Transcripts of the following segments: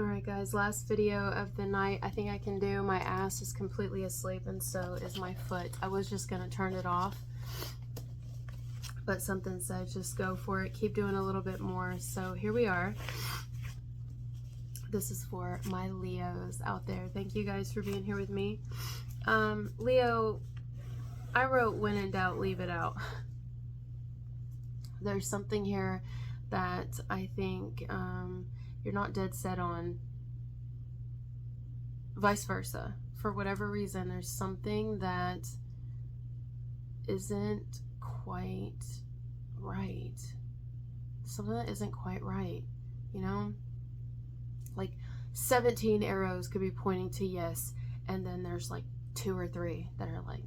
Alright guys, last video of the night. I think I can do. My ass is completely asleep and so is my foot. I was just going to turn it off, but something said just go for it. Keep doing a little bit more. So here we are. This is for my Leos out there. Thank you guys for being here with me. Leo, I wrote when in doubt, leave it out. There's something here that I think you're not dead set on. Vice versa. For whatever reason, there's something that isn't quite right. Something that isn't quite right, you know? Like 17 arrows could be pointing to yes, and then there's like 2 or 3 that are like,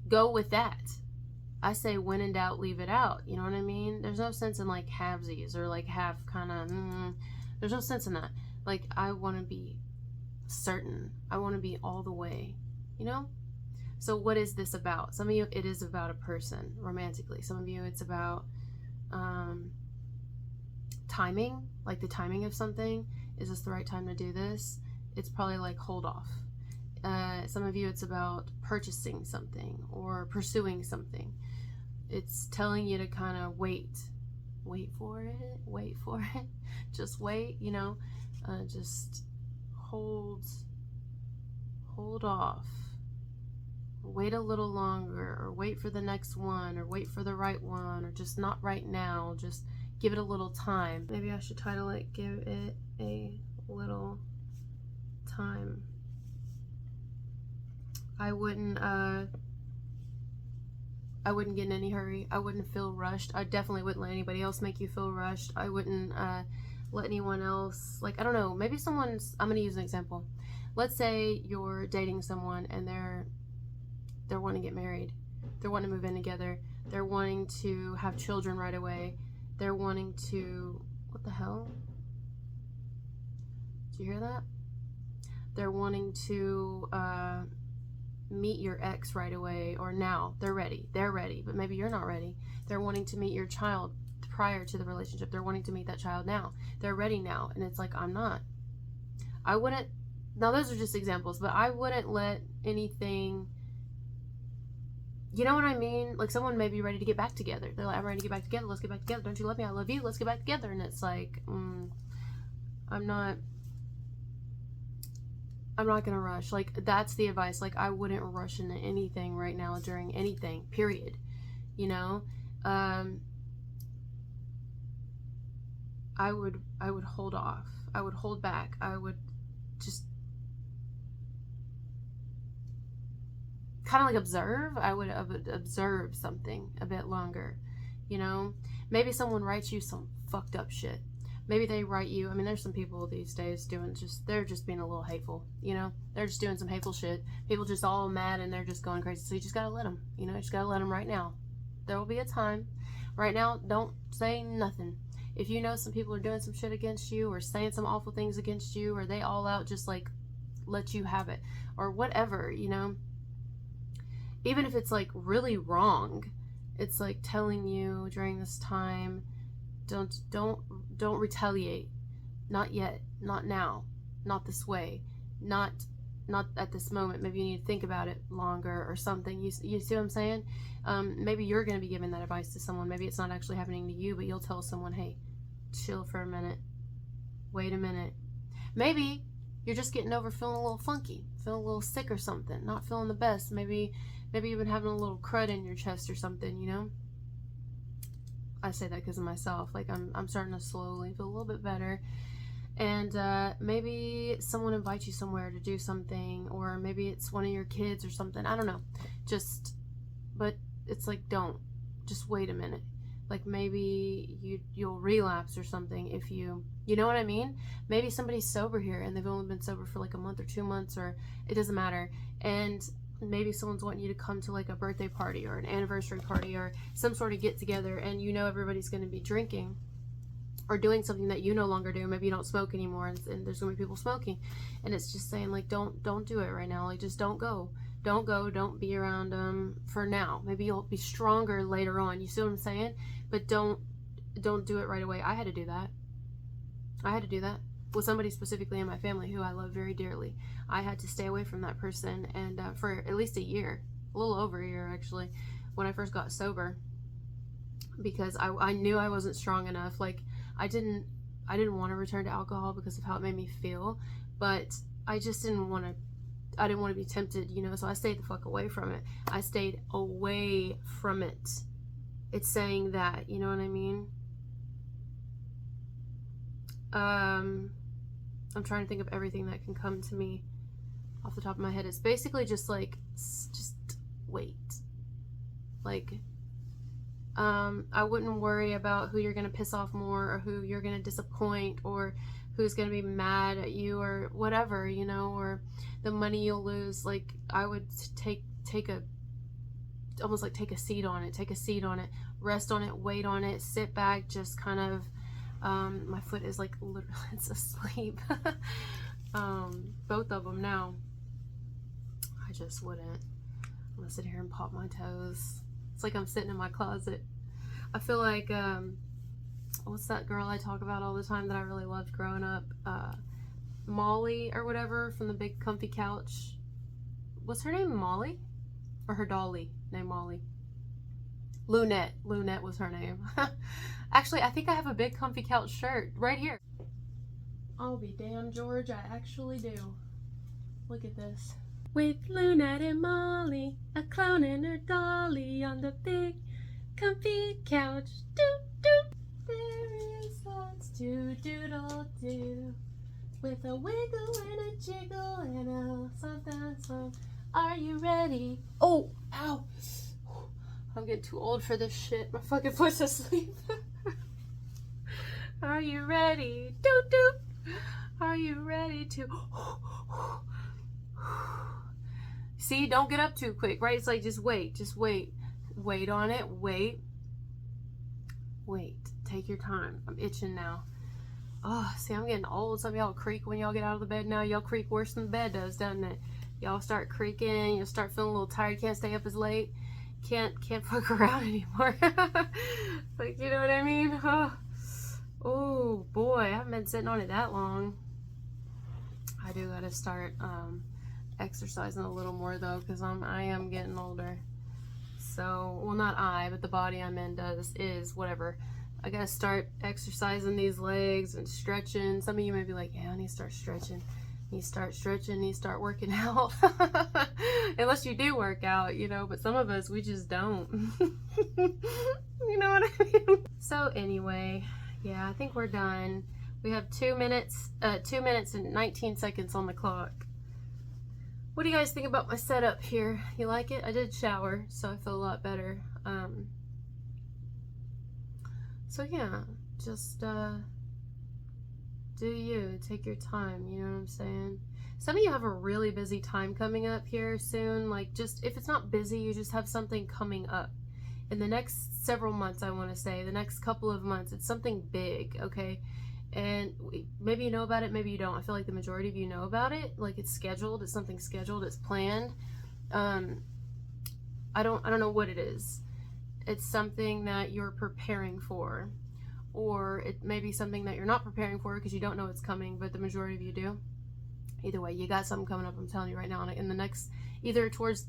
go with that. I say when in doubt, leave it out. You know what I mean? There's no sense in like halvesies or like half kind of, there's no sense in that. Like, I want to be certain. I want to be all the way, you know? So what is this about? Some of you, it is about a person romantically. Some of you, it's about timing, like the timing of something. Is this the right time to do this? It's probably like hold off. Some of you, it's about purchasing something or pursuing something. It's telling you to kind of wait for it, just wait, you know, just hold off, wait a little longer, or wait for the next one, or wait for the right one, or just not right now, just give it a little time. Maybe I should title it, give it a little time. I wouldn't get in any hurry. I wouldn't feel rushed. I definitely wouldn't let anybody else make you feel rushed. I wouldn't let anyone else, like, I don't know, maybe someone's, I'm going to use an example. Let's say you're dating someone and they're wanting to get married. They're wanting to move in together. They're wanting to have children right away. They're wanting to, what the hell? Did you hear that? They're wanting to meet your ex right away, or now they're ready, but maybe you're not ready. They're wanting to meet your child prior to the relationship. They're wanting to meet that child now. They're ready now, and it's like, I'm not. I wouldn't, now those are just examples, but I wouldn't let anything, you know what I mean? Like, someone may be ready to get back together. They're like, I'm ready to get back together. Let's get back together. Don't you love me? I love you. Let's get back together. And it's like, I'm not gonna rush. Like, that's the advice. Like, I wouldn't rush into anything right now during anything, period. You know? I would hold off. I would hold back. I would just kind of like observe. I would observe something a bit longer, you know? Maybe someone writes you some fucked up shit. Maybe they write you, I mean, there's some people these days they're just being a little hateful, you know? They're just doing some hateful shit. People just all mad and they're just going crazy. So you just gotta let them, you know? You just gotta let them right now. There will be a time. Right now, don't say nothing. If you know some people are doing some shit against you or saying some awful things against you, or they all out just like let you have it or whatever, you know? Even if it's like really wrong, it's like telling you during this time, don't retaliate. Not yet. Not now. Not this way. Not at this moment. Maybe you need to think about it longer or something. You see what I'm saying? Maybe you're going to be giving that advice to someone. Maybe it's not actually happening to you, but you'll tell someone, hey, chill for a minute. Wait a minute. Maybe you're just getting over feeling a little funky, feeling a little sick or something, not feeling the best. Maybe you've been having a little crud in your chest or something, you know? I say that because of myself. Like, I'm starting to slowly feel a little bit better. And maybe someone invites you somewhere to do something, or maybe it's one of your kids or something. I don't know. But it's like, just wait a minute. Like, maybe you'll relapse or something if you know what I mean? Maybe somebody's sober here and they've only been sober for like a month or 2 months, or it doesn't matter. And maybe someone's wanting you to come to like a birthday party or an anniversary party or some sort of get together, and you know everybody's going to be drinking or doing something that you no longer do. Maybe you don't smoke anymore, and there's going to be people smoking, and it's just saying like, don't do it right now. Like, just don't go, don't be around them for now. Maybe you'll be stronger later on. You see what I'm saying? But don't do it right away. I had to do that. I had to do that with somebody specifically in my family who I love very dearly. I had to stay away from that person, and for at least a year, a little over a year actually, when I first got sober, because I knew I wasn't strong enough. Like, I didn't want to return to alcohol because of how it made me feel, but I just didn't want to be tempted, you know, so I stayed the fuck away from it. I stayed away from it. It's saying that, you know what I mean? I'm trying to think of everything that can come to me off the top of my head. It's basically just like, just wait. Like, I wouldn't worry about who you're going to piss off more, or who you're going to disappoint, or who's going to be mad at you, or whatever, you know, or the money you'll lose. Like, I would take a seat on it, rest on it, wait on it, sit back, just kind of, my foot is like literally, it's asleep. Both of them now. I just wouldn't. I'm gonna sit here and pop my toes. It's like I'm sitting in my closet. I feel like, what's that girl I talk about all the time that I really loved growing up? Molly or whatever, from the Big Comfy Couch. What's her name? Molly? Or her dolly named Molly? Lunette. Lunette was her name. Actually, I think I have a Big Comfy Couch shirt right here. I'll be damned, George. I actually do. Look at this. With Lunette and Molly, a clown and her dolly on the Big Comfy Couch. Doot doot. There is lots to doodle do, with a wiggle and a jiggle and a something. Are you ready? Oh, ow. I'm getting too old for this shit. My fucking foot's asleep. Are you ready? Doot doot. Are you ready to? See, don't get up too quick, right? It's like, just wait. Wait on it. Wait. Take your time. I'm itching now. Oh, see, I'm getting old. Some of y'all creak when y'all get out of the bed now. Y'all creak worse than the bed does, doesn't it? Y'all start creaking. You'll start feeling a little tired. Can't stay up as late. Can't fuck around anymore. Like, you know what I mean? Oh boy, I haven't been sitting on it that long. I do gotta start exercising a little more though, because I am getting older. So, well, not I, but the body I'm in is whatever. I gotta start exercising these legs and stretching. Some of you may be like, yeah, I need to start stretching. You start stretching, you start working out. Unless you do work out, you know, but some of us, we just don't. You know what I mean? So anyway, yeah, I think we're done. We have 2 minutes and 19 seconds on the clock. What do you guys think about my setup here? You like it? I did shower, so I feel a lot better. So yeah, just do you. Take your time, you know what I'm saying? Some of you have a really busy time coming up here soon. Like, just, if it's not busy, you just have something coming up. In the next several months, I want to say, the next couple of months, it's something big, okay? And maybe you know about it, maybe you don't. I feel like the majority of you know about it. Like, it's scheduled, it's something scheduled, it's planned. I don't know what it is. It's something that you're preparing for. Or it may be something that you're not preparing for because you don't know it's coming, but the majority of you do. Either way, you got something coming up, I'm telling you right now, in the next, either towards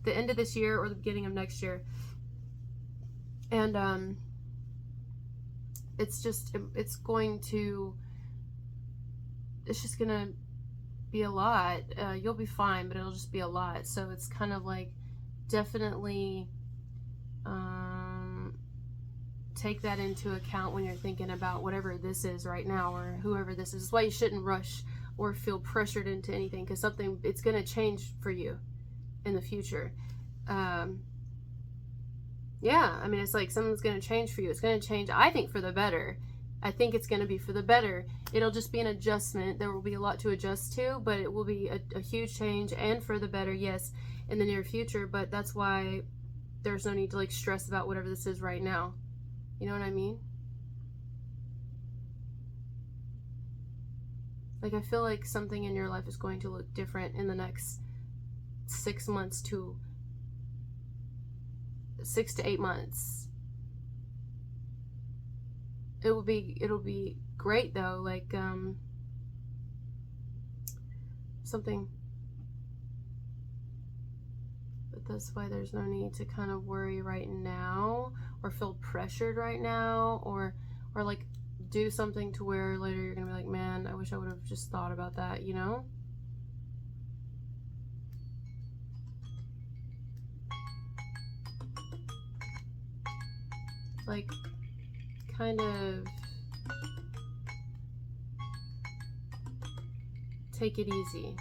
the end of this year or the beginning of next year. And it's just going to be a lot. You'll be fine, but it'll just be a lot. So it's kind of like, definitely take that into account when you're thinking about whatever this is right now, or whoever this is. That's why you shouldn't rush or feel pressured into anything, because it's going to change for you in the future. Yeah, I mean, it's like something's going to change for you. It's going to change, I think, for the better. I think it's going to be for the better. It'll just be an adjustment. There will be a lot to adjust to, but it will be a huge change, and for the better, yes, in the near future. But that's why there's no need to like stress about whatever this is right now. You know what I mean? Like, I feel like something in your life is going to look different in the next 6 months to 6 to 8 months. It'll be great though, like something. But that's why there's no need to kind of worry right now, or feel pressured right now, or like do something to where later you're gonna be like, man, I wish I would have just thought about that, you know? Like, kind of take it easy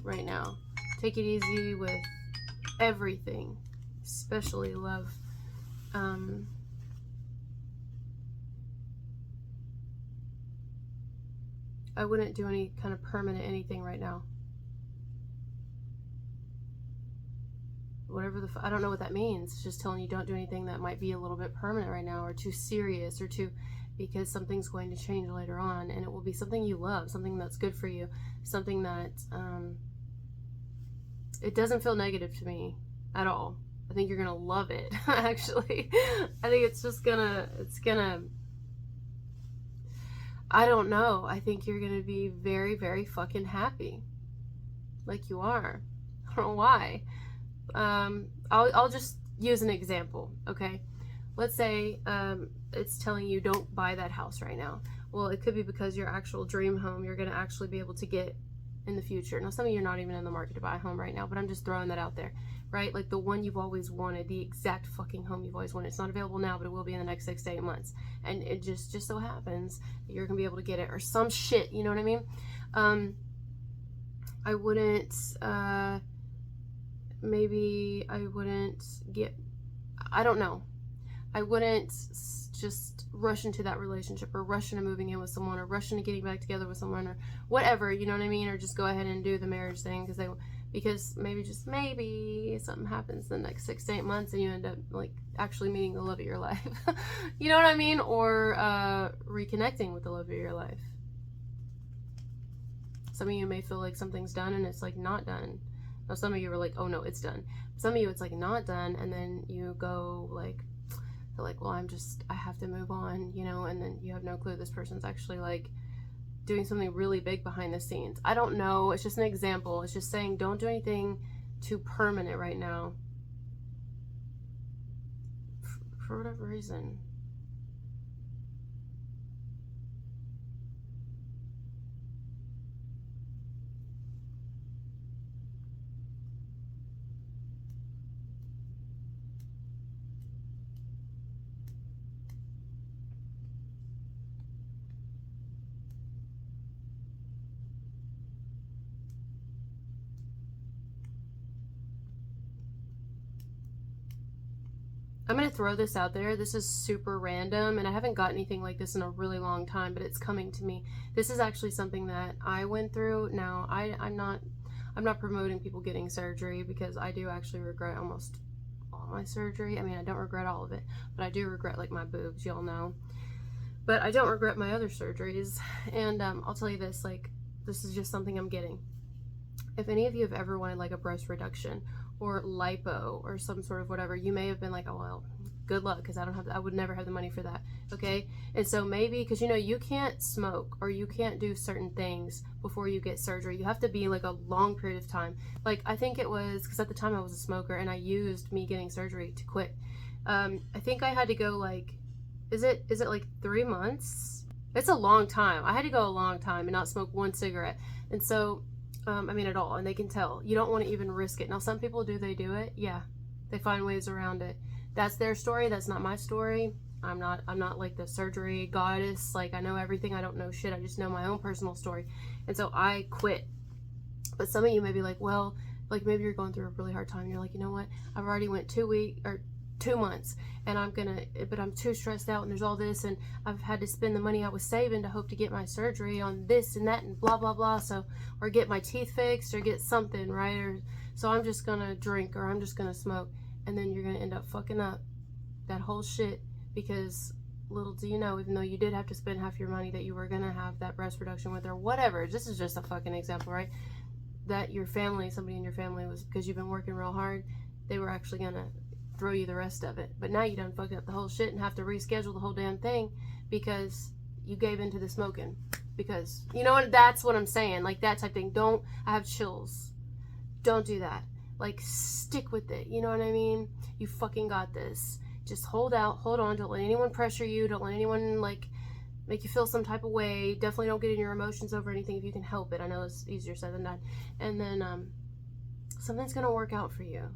right now. Take it easy with everything, especially love. I wouldn't do any kind of permanent anything right now. Whatever I don't know what that means. It's just telling you don't do anything that might be a little bit permanent right now, or too serious, or too, because something's going to change later on, and it will be something you love, something that's good for you, something that it doesn't feel negative to me at all. I think you're gonna love it. Actually, I think it's gonna I don't know. I think you're gonna be very, very fucking happy, like you are. I don't know why. I'll just use an example, okay? Let's say it's telling you don't buy that house right now. Well, it could be because your actual dream home you're going to actually be able to get in the future. Now, some of you are not even in the market to buy a home right now, but I'm just throwing that out there, right? Like the one you've always wanted, the exact fucking home you've always wanted. It's not available now, but it will be in the next 6 to 8 months. And it just so happens that you're going to be able to get it, or some shit, you know what I mean? I wouldn't... maybe I wouldn't get, I don't know. I wouldn't just rush into that relationship, or rush into moving in with someone, or rush into getting back together with someone, or whatever, you know what I mean? Or just go ahead and do the marriage thing because maybe, just maybe, something happens in the next 6 to 8 months and you end up like actually meeting the love of your life. You know what I mean? Or reconnecting with the love of your life. Some of you may feel like something's done and it's like not done. Now, some of you are like, oh no, it's done. Some of you, it's like not done, and then you go like, feel like, well, I have to move on, you know, and then you have no clue this person's actually like doing something really big behind the scenes. I don't know. It's just an example. It's just saying don't do anything too permanent right now. For whatever reason. I'm going to throw this out there. This is super random, and I haven't got anything like this in a really long time, but it's coming to me. This is actually something that I went through. Now, I'm not promoting people getting surgery, because I do actually regret almost all my surgery. I mean, I don't regret all of it, but I do regret like my boobs, y'all know. But I don't regret my other surgeries. And I'll tell you this, like, this is just something I'm getting. If any of you have ever wanted like a breast reduction or lipo or some sort of whatever, you may have been like, oh well, good luck, because I would never have the money for that. Okay, and so maybe because you know you can't smoke or you can't do certain things before you get surgery. You have to be like a long period of time. Like I think it was because at the time I was a smoker and I used me getting surgery to quit. I think I had to go like, is it like 3 months? It's a long time. I had to go a long time and not smoke one cigarette, and so. I mean at all, and they can tell. You don't want to even risk it. Now some people do it? Yeah. They find ways around it. That's their story, that's not my story. I'm not like the surgery goddess, like I know everything, I don't know shit, I just know my own personal story. And so I quit. But some of you may be like, well, like maybe you're going through a really hard time and you're like, you know what, I've already went 2 months and but I'm too stressed out and there's all this and I've had to spend the money I was saving to hope to get my surgery on this and that and blah blah blah, so, or get my teeth fixed or get something, right? Or so I'm just gonna drink or I'm just gonna smoke, and then you're gonna end up fucking up that whole shit, because little do you know, even though you did have to spend half your money that you were gonna have that breast reduction with or whatever, this is just a fucking example, right? That your family, somebody in your family was, because you've been working real hard, they were actually gonna throw you the rest of it. But now you done fucked up the whole shit and have to reschedule the whole damn thing because you gave into the smoking. Because, you know what, that's what I'm saying. Like, that type thing. Don't, I have chills. Don't do that. Like, stick with it. You know what I mean? You fucking got this. Just hold out, hold on. Don't let anyone pressure you. Don't let anyone, like, make you feel some type of way. Definitely don't get in your emotions over anything if you can help it. I know it's easier said than done. And then, something's gonna work out for you.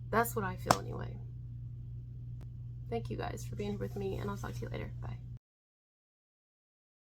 That's what I feel anyway. Thank you guys for being here with me, and I'll talk to you later. Bye.